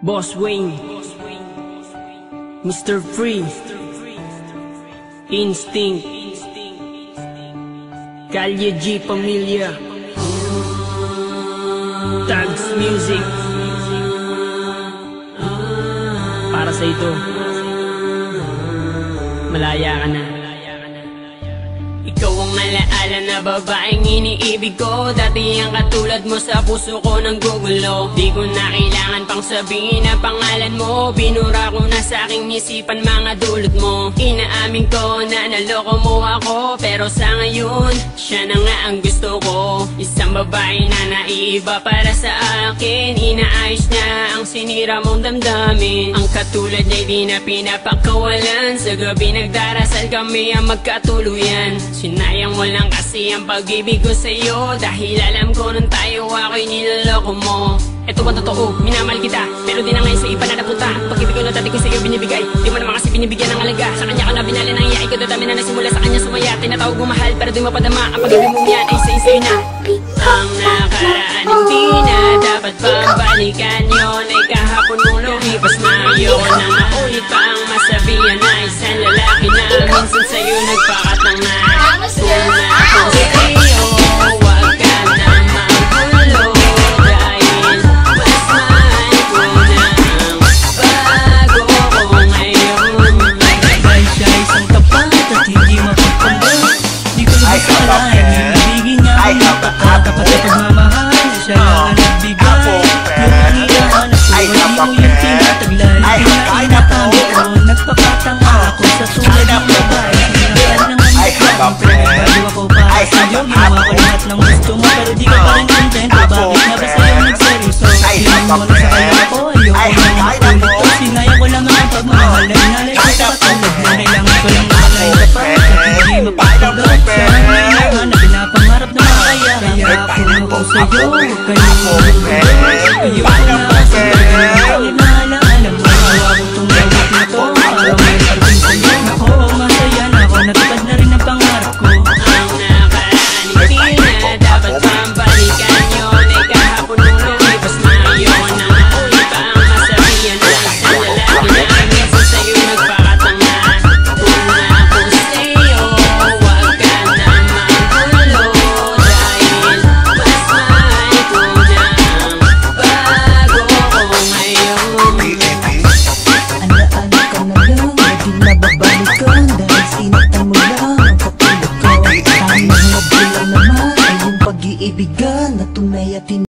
Boss Wayne, Mr. Free, Instinct, Kalye G Pamilya, Tags Music. Para sa ito, malaya ka na. Ikaw ang alaala na babaeng iniibig ko. Dati ang katulad mo sa puso ko nang gugulo. Di ko na kailangan pang sabihin ang pangalan mo. Binura ko na sa aking isipan mga dulot mo. Inaamin ko na naloko mo ako, pero sa ngayon, siya na nga ang gusto ko. Isang babae na naiiba para sa akin. Inaayos niya ang sinira mong damdamin. Ang katulad niya di na pinapakawalan. Sa gabi nagdarasal kami ang magkatuluyan. Sinayang mo lang kasi ang pag-ibig ko sa'yo, dahil alam ko nung tayo ako'y niloloko mo. Ito bang totoo? Minamahal kita, pero di na ngayon sa iba na napunta. Pag-ibig ko na dati ko sa'yo binibigay, di mo naman kasi binibigyan ng alaga. Sa kanya ka na binali ng iyai ko, dadami na nasimula sa kanya sumaya. Tinatawag mo mahal, pero di mapadama. Ang pag-ibig mong yan ay sa'yo na. Ang nakaraan hindi na dapat pabalikan. Yun ay kahapon mong lumipas na. Ayoko na maulit pa ang masabihan na isang lalaki na minsan sa'yo nagpakatang na. Kung ako sa'yo, wag ka na magulo, dahil mas mahal ko na bago ko ngayon. Dahil siya isang tapat at hindi mapagpambal. Di ko lubos akalain, ibigin niya ang napakatapat at pagmamahal. Siya lang ang nagbigay, yung hinihanap ko, hindi mo yung tinataglay. Pinakinatangi ko, nagpakatanga ako sa tulad ng babae. Ang pinagbago ako para sa'yo, ginawa ko lahat ng gusto mo, pero di ka pa rin kontento. Bakit nga ba sa'yo nagseryoso? Ginawa mo na sa kanya ko, ayoko na makulit ko. Sinaya ko lang ang pagmamahal na inalay ko sa katulad mo. Kailangan ko lang nakalay ka pa, at hindi mapagpagod. Sa hinihanap na pinapangarap na makaya. Kaya ako na ko sa'yo, huwag ka nang magulo. Ayoko na sa'yo.